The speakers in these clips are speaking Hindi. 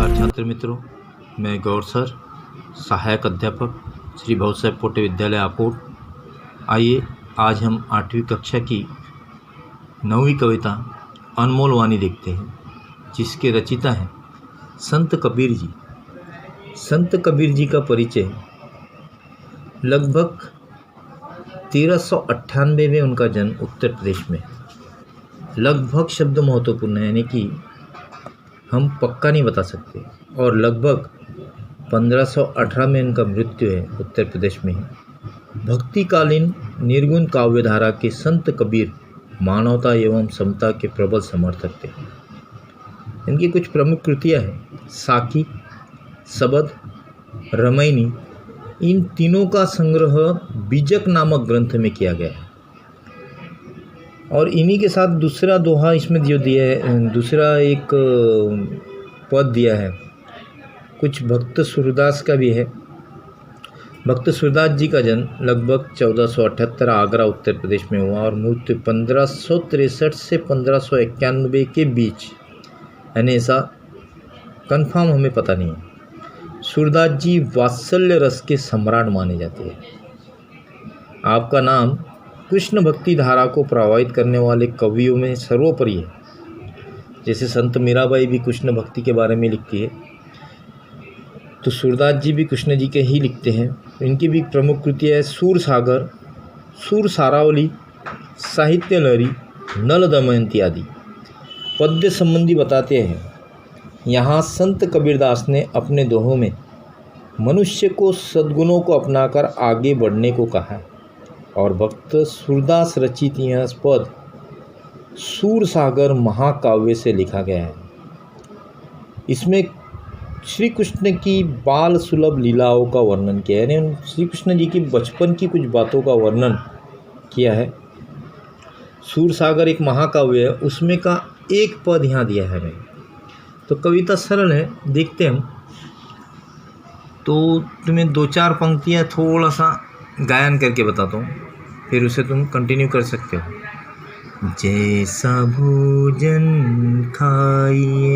नमस्कार छात्र मित्रों, मैं गौर सर, सहायक अध्यापक श्री भाऊसाहेब पोटे विद्यालय आकोट। आइए आज हम 8वीं कक्षा की 9वीं कविता अनमोल वाणी देखते हैं, जिसके रचिता हैं संत कबीर जी। संत कबीर जी का परिचय लगभग 1398 में उनका जन्म उत्तर प्रदेश में। लगभग शब्द महत्वपूर्ण है, यानी कि हम पक्का नहीं बता सकते। और लगभग 1518 में इनका मृत्यु है उत्तर प्रदेश में ही। भक्तिकालीन निर्गुण काव्यधारा के संत कबीर मानवता एवं समता के प्रबल समर्थक थे। इनकी कुछ प्रमुख कृतियाँ हैं साकी, सबद, रमैनी। इन तीनों का संग्रह बीजक नामक ग्रंथ में किया गया है। और इन्हीं के साथ दूसरा दोहा इसमें जो दिया है, दूसरा एक पद दिया है, कुछ भक्त सूरदास का भी है। भक्त सूरदास जी का जन्म लगभग 1478 आगरा उत्तर प्रदेश में हुआ और मृत्यु 1563 से 1591 के बीच, यानी ऐसा कंफर्म हमें पता नहीं है। सूरदास जी वात्सल्य रस के सम्राट माने जाते हैं। आपका नाम कृष्ण भक्ति धारा को प्रभावित करने वाले कवियों में सर्वोपरि है। जैसे संत मीराबाई भी कृष्ण भक्ति के बारे में लिखती है, तो सूरदास जी भी कृष्ण जी के ही लिखते हैं। इनकी भी प्रमुख कृतियाँ है सूर सागर, सूर सारावली, साहित्य लहरी, नल दमयंती आदि। पद्य संबंधी बताते हैं, यहाँ संत कबीरदास ने अपने दोहों में मनुष्य को सद्गुणों को अपनाकर आगे बढ़ने को कहा है। और भक्त सूरदास रचित यह पद सूर सागर महाकाव्य से लिखा गया है। इसमें श्री कृष्ण की बाल सुलभ लीलाओं का वर्णन किया है, यानी श्री कृष्ण जी की बचपन की कुछ बातों का वर्णन किया है। सूर सागर एक महाकाव्य है, उसमें का एक पद यहाँ दिया है हमें। तो कविता सरल है, देखते हम। तो तुम्हें 2-4 पंक्तियाँ थोड़ा सा गायन करके बताता हूँ, फिर उसे तुम कंटिन्यू कर सकते हो। जैसा भोजन खाइए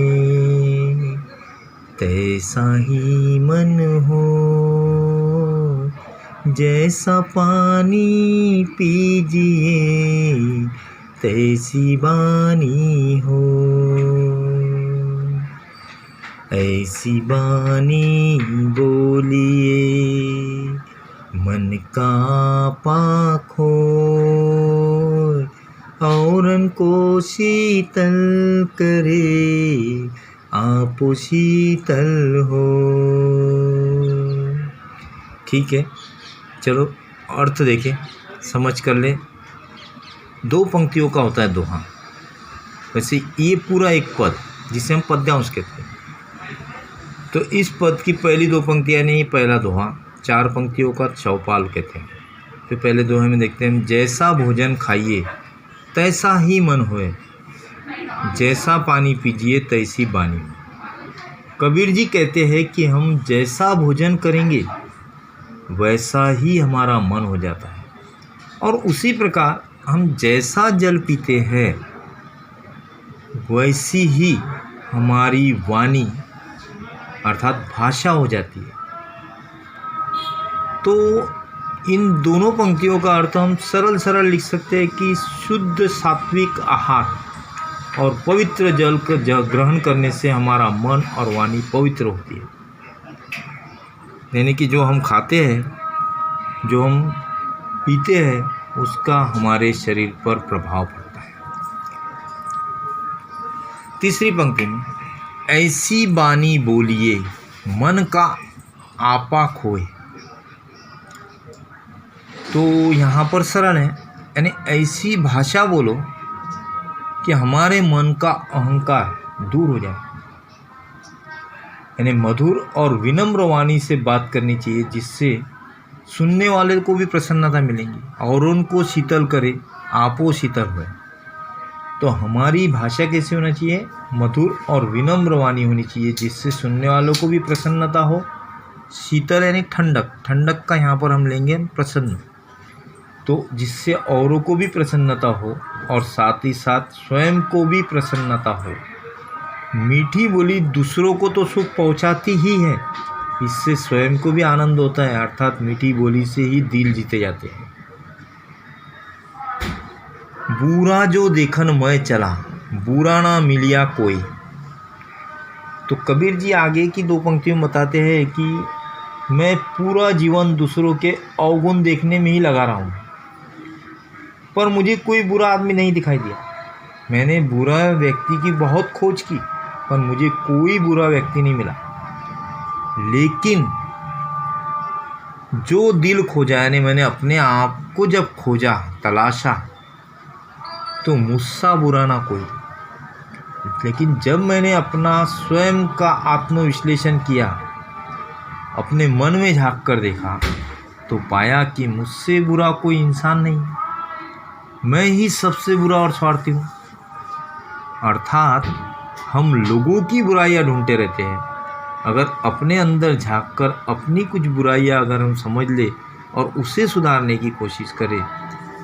तैसा ही मन हो, जैसा पानी पीजिए तैसी वाणी हो, ऐसी वाणी बोलिए मन का पाखो, औरन को शीतल करे आप शीतल हो। ठीक है, चलो अर्थ देखें, समझ कर ले। 2 पंक्तियों का होता है दोहा। वैसे ये पूरा एक पद जिसे हम पद्यांश कहते हैं। तो इस पद की पहली 2 पंक्तियाँ नहीं, पहला दोहा 4 पंक्तियों का चौपाल कहते हैं। फिर पहले दोहे में देखते हैं, जैसा भोजन खाइए तैसा ही मन होए, जैसा पानी पीजिए तैसी वाणी हो। कबीर जी कहते हैं कि हम जैसा भोजन करेंगे वैसा ही हमारा मन हो जाता है, और उसी प्रकार हम जैसा जल पीते हैं वैसी ही हमारी वाणी अर्थात भाषा हो जाती है। तो इन दोनों पंक्तियों का अर्थ हम सरल लिख सकते हैं कि शुद्ध सात्विक आहार और पवित्र जल का ग्रहण करने से हमारा मन और वाणी पवित्र होती है। यानी कि जो हम खाते हैं, जो हम पीते हैं, उसका हमारे शरीर पर प्रभाव पड़ता है। तीसरी पंक्ति में, ऐसी वाणी बोलिए मन का आपा खोए। तो यहाँ पर सरल है, यानी ऐसी भाषा बोलो कि हमारे मन का अहंकार दूर हो जाए। यानी मधुर और विनम्र वाणी से बात करनी चाहिए, जिससे सुनने वाले को भी प्रसन्नता मिलेगी और उनको शीतल करे आपो शीतल हुए। तो हमारी भाषा कैसे होना चाहिए? मधुर और विनम्र वाणी होनी चाहिए, जिससे सुनने वालों को भी प्रसन्नता हो। शीतल यानी ठंडक, ठंडक का यहाँ पर हम लेंगे प्रसन्न, तो जिससे औरों को भी प्रसन्नता हो और साथ ही साथ स्वयं को भी प्रसन्नता हो। मीठी बोली दूसरों को तो सुख पहुंचाती ही है, इससे स्वयं को भी आनंद होता है, अर्थात मीठी बोली से ही दिल जीते जाते हैं। बुरा जो देखन मैं चला, बुरा ना मिलिया कोई। तो कबीर जी आगे की दो पंक्तियों में बताते हैं कि मैं पूरा जीवन दूसरों के अवगुण देखने में ही लगा रहा हूँ, पर मुझे कोई बुरा आदमी नहीं दिखाई दिया। मैंने बुरा व्यक्ति की बहुत खोज की, पर मुझे कोई बुरा व्यक्ति नहीं मिला। लेकिन जो दिल खोजा, यानी मैंने अपने आप को जब खोजा, तलाशा, तो मुझसा बुरा ना कोई। लेकिन जब मैंने अपना स्वयं का आत्मविश्लेषण किया, अपने मन में झांक कर देखा, तो पाया कि मुझसे बुरा कोई इंसान नहीं, मैं ही सबसे बुरा और स्वार्थी हूँ। अर्थात हम लोगों की बुराइयाँ ढूंढते रहते हैं। अगर अपने अंदर झांक कर अपनी कुछ बुराइयाँ अगर हम समझ ले और उसे सुधारने की कोशिश करें,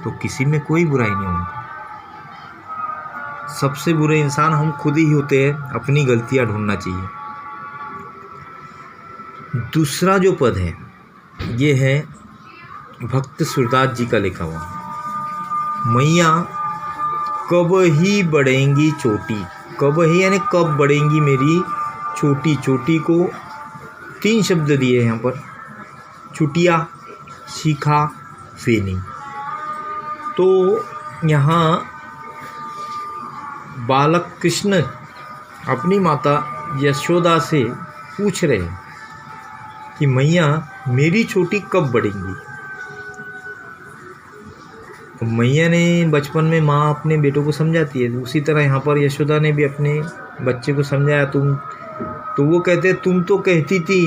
तो किसी में कोई बुराई नहीं होगी। सबसे बुरे इंसान हम खुद ही होते हैं, अपनी गलतियाँ ढूंढना चाहिए। दूसरा जो पद है, ये है भक्त सूरदास जी का लिखा हुआ। मैया कब ही बढ़ेंगी चोटी, कब ही यानी कब बढ़ेंगी मेरी चोटी। चोटी को 3 शब्द दिए यहाँ पर, चुटिया, शिखा, फेनी। तो यहाँ बालक कृष्ण अपनी माता यशोदा से पूछ रहे हैं कि मैया मेरी चोटी कब बढ़ेंगी। मैया ने बचपन में माँ अपने बेटों को समझाती है, उसी तरह यहाँ पर यशोदा ने भी अपने बच्चे को समझाया। तो वो कहते हैं तुम तो कहती थी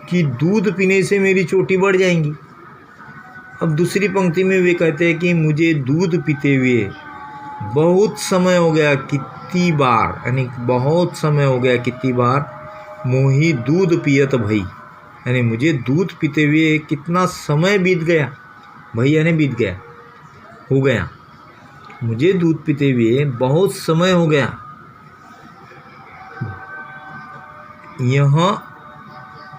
कि दूध पीने से मेरी चोटी बढ़ जाएंगी। अब दूसरी पंक्ति में वे कहते हैं कि मुझे दूध पीते हुए बहुत समय हो गया, कितनी बार, यानी बहुत समय हो गया, कितनी बार मोही दूध पियत भई, यानी मुझे दूध पीते हुए कितना समय बीत गया। भई यानी बीत गया, हो गया, मुझे दूध पीते हुए बहुत समय हो गया। यहाँ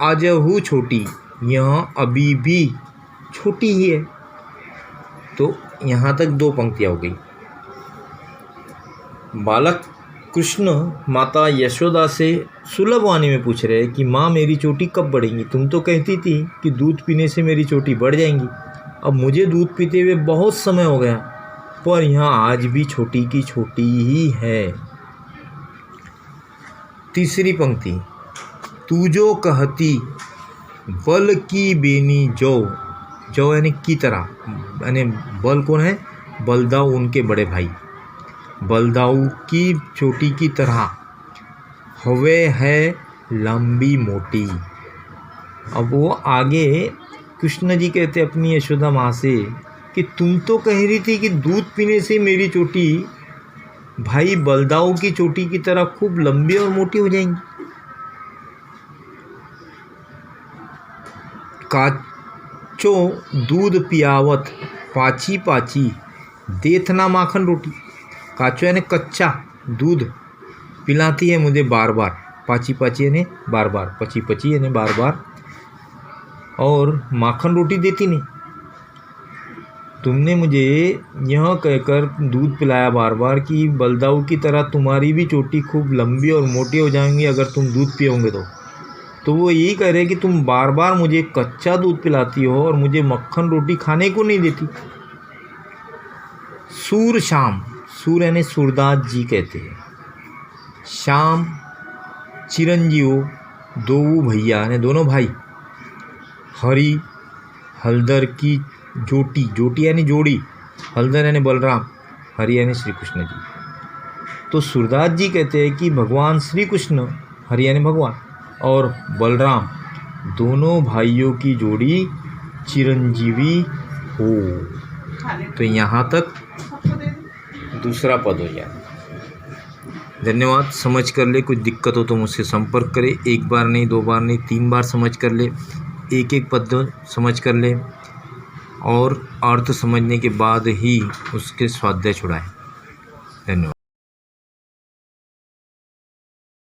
आजहू छोटी, यहाँ अभी भी छोटी ही है। तो यहाँ तक 2 पंक्तियाँ हो गई। बालक कृष्ण माता यशोदा से सुलभ वाणी में पूछ रहे हैं कि माँ मेरी चोटी कब बढ़ेंगी। तुम तो कहती थी कि दूध पीने से मेरी चोटी बढ़ जाएंगी। अब मुझे दूध पीते हुए बहुत समय हो गया, पर यहाँ आज भी छोटी की छोटी ही है। तीसरी पंक्ति, तू जो कहती बल की बेनी जो, जो यानी की तरह, यानी बल कौन है, बलदाऊ उनके बड़े भाई, बलदाऊ की चोटी की तरह हवे है लंबी मोटी। अब वो आगे कृष्ण जी कहते अपनी यशोदा माँ से कि तुम तो कह रही थी कि दूध पीने से मेरी चोटी भाई बलदाऊ की चोटी की तरह खूब लंबी और मोटी हो जाएंगी। काचो दूध पियावत पाची पाची देथना माखन रोटी। काचो यानी कच्चा दूध पिलाती है मुझे बार बार, पाची पाची यानी बार बार, पची पची यानी बार बार, और माखन रोटी देती नहीं। तुमने मुझे यह कहकर दूध पिलाया बार बार कि बलदाऊ की तरह तुम्हारी भी चोटी खूब लंबी और मोटी हो जाएंगी अगर तुम दूध पियोगे तो वो यही कह रहे कि तुम बार बार मुझे कच्चा दूध पिलाती हो और मुझे मक्खन रोटी खाने को नहीं देती। सूर शाम, सूर यानी सूरदास जी कहते हैं, शाम चिरंजीव दो भैया यानी दोनों भाई, हरि हलदर की जोटी, जोटी यानी जोड़ी, हलदर यानी बलराम, हरि यानी श्री कृष्ण जी। तो सूरदास जी कहते हैं कि भगवान श्री कृष्ण, हरि यानी भगवान, और बलराम दोनों भाइयों की जोड़ी चिरंजीवी हो। तो यहाँ तक दूसरा पद हो गया। धन्यवाद। समझ कर ले, कुछ दिक्कत हो तो मुझसे संपर्क करें। 1 बार नहीं, 2 बार नहीं, 3 बार समझ कर ले, एक पद समझ कर ले और अर्थ समझने के बाद ही उसके स्वाध्याय छुड़ाएं। धन्यवाद।